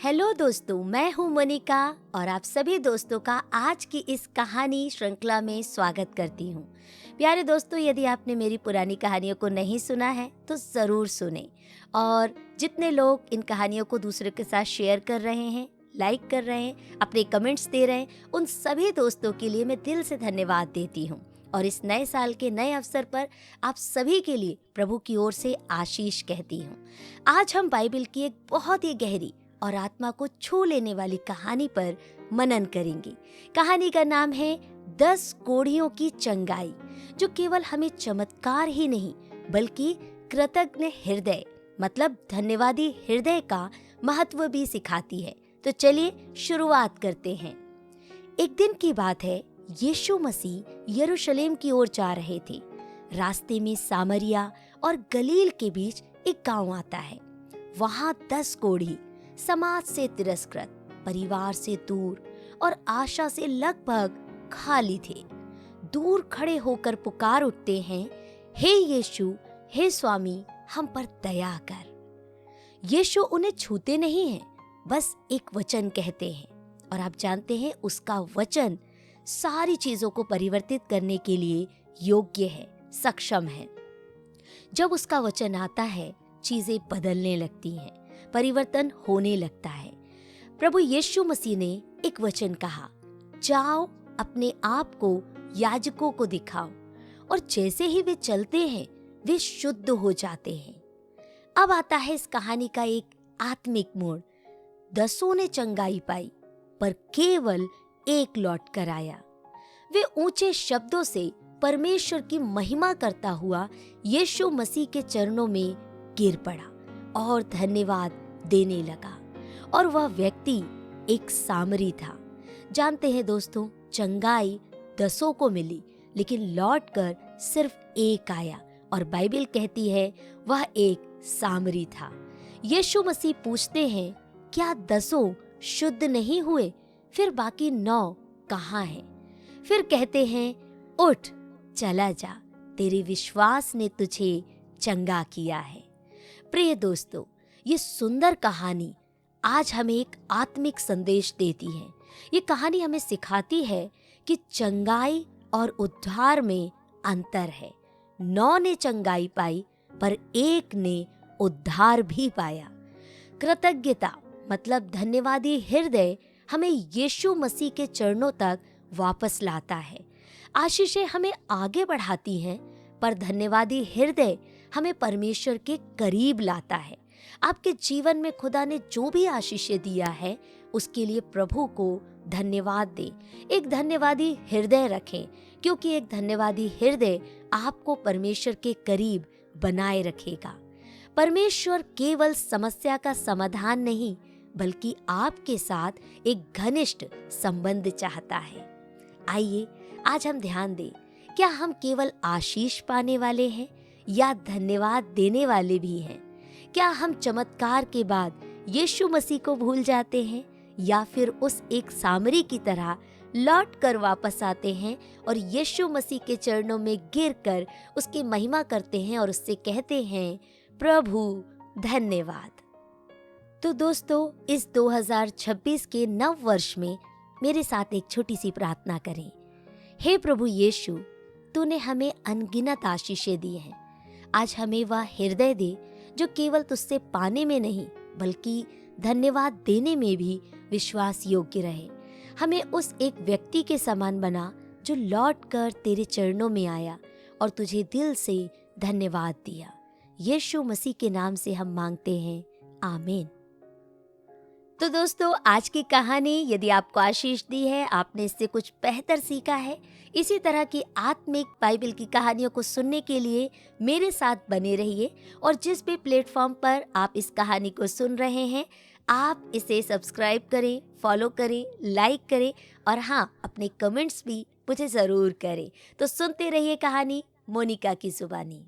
Hello दोस्तों, मैं हूँ मोनिका और आप सभी दोस्तों का आज की इस कहानी श्रृंखला में स्वागत करती हूँ। प्यारे दोस्तों, यदि आपने मेरी पुरानी कहानियों को नहीं सुना है तो ज़रूर सुने और जितने लोग इन कहानियों को दूसरों के साथ शेयर कर रहे हैं, लाइक कर रहे हैं, अपने कमेंट्स दे रहे हैं, उन सभी दोस्तों के लिए मैं दिल से धन्यवाद देती हूँ। और इस नए साल के नए अवसर पर आप सभी के लिए प्रभु की ओर से आशीष कहती हूँ। आज हम बाइबल की एक बहुत ही गहरी और आत्मा को छू लेने वाली कहानी पर मनन करेंगे। कहानी का नाम है 10 कोढ़ियों की चंगाई, जो केवल हमें चमत्कार ही नहीं बल्कि कृतज्ञ हृदय मतलब धन्यवादी हृदय का महत्व भी सिखाती है। तो चलिए शुरुआत करते हैं। एक दिन की बात है, यीशु मसीह यरूशलेम की ओर जा रहे थे। रास्ते में सामरिया और गलील के बीच एक गांव आता है। वहां 10 कोढ़ी समाज से तिरस्कृत, परिवार से दूर और आशा से लगभग खाली थे। दूर खड़े होकर पुकार उठते हैं, हे यीशु, हे स्वामी, हम पर दया कर। यीशु उन्हें छूते नहीं हैं, बस एक वचन कहते हैं और आप जानते हैं उसका वचन सारी चीजों को परिवर्तित करने के लिए योग्य है, सक्षम है। जब उसका वचन आता है, चीजें बदलने लगती हैं, परिवर्तन होने लगता है। प्रभु यीशु मसीह ने एक वचन कहा, जाओ अपने आप को याजकों को दिखाओ, और जैसे ही वे चलते हैं वे शुद्ध हो जाते हैं। अब आता है इस कहानी का एक आत्मिक मोड़। 10 ने चंगाई पाई पर केवल एक लौट कर आया। वे ऊंचे शब्दों से परमेश्वर की महिमा करता हुआ यीशु मसीह के चरणों में गिर पड़ा और धन्यवाद देने लगा। और वह व्यक्ति एक सामरी था। जानते हैं दोस्तों, चंगाई 10 को मिली लेकिन लौटकर सिर्फ एक आया, और बाइबल कहती है वह एक सामरी था। यीशु मसीह पूछते हैं, क्या 10 शुद्ध नहीं हुए? फिर बाकी 9 कहाँ हैं? फिर कहते हैं, उठ चला जा, तेरे विश्वास ने तुझे चंगा किया है। प्रिय दोस्तों, ये सुंदर कहानी आज हमें एक आत्मिक संदेश देती है। ये कहानी हमें सिखाती है कि चंगाई और उद्धार में अंतर है। 9 ने चंगाई पाई पर एक ने उद्धार भी पाया। कृतज्ञता मतलब धन्यवादी हृदय हमें यीशु मसीह के चरणों तक वापस लाता है। आशीषें हमें आगे बढ़ाती हैं, पर धन्यवादी हृदय हमें परमेश्वर के करीब लाता है। आपके जीवन में खुदा ने जो भी आशीषें दिया है उसके लिए प्रभु को धन्यवाद दें। एक धन्यवादी हृदय रखें, क्योंकि एक धन्यवादी हृदय आपको परमेश्वर के करीब बनाए रखेगा। परमेश्वर केवल समस्या का समाधान नहीं बल्कि आपके साथ एक घनिष्ठ संबंध चाहता है। आइए आज हम ध्यान दें, क्या हम केवल आशीष पाने वाले हैं या धन्यवाद देने वाले भी हैं? क्या हम चमत्कार के बाद यीशु मसीह को भूल जाते हैं या फिर उस एक सामरी की तरह लौट कर वापस आते हैं और यीशु मसीह के चरणों में गिरकर उसकी महिमा करते हैं और उससे कहते हैं, प्रभु धन्यवाद। तो दोस्तों, इस 2026 के नव वर्ष में मेरे साथ एक छोटी सी प्रार्थना करें। हे प्रभु यीशु, तूने हमें अनगिनत आशीषें दी हैं। आज हमें वह हृदय दे जो केवल तुझसे पाने में नहीं बल्कि धन्यवाद देने में भी विश्वास योग्य रहे। हमें उस एक व्यक्ति के समान बना जो लौट कर तेरे चरणों में आया और तुझे दिल से धन्यवाद दिया। यीशु मसीह के नाम से हम मांगते हैं, आमीन। तो दोस्तों, आज की कहानी यदि आपको आशीष दी है, आपने इससे कुछ बेहतर सीखा है, इसी तरह की आत्मिक बाइबल की कहानियों को सुनने के लिए मेरे साथ बने रहिए। और जिस भी प्लेटफॉर्म पर आप इस कहानी को सुन रहे हैं, आप इसे सब्सक्राइब करें, फॉलो करें, लाइक करें और हाँ, अपने कमेंट्स भी मुझे ज़रूर करें। तो सुनते रहिए कहानी मोनिका की जुबानी।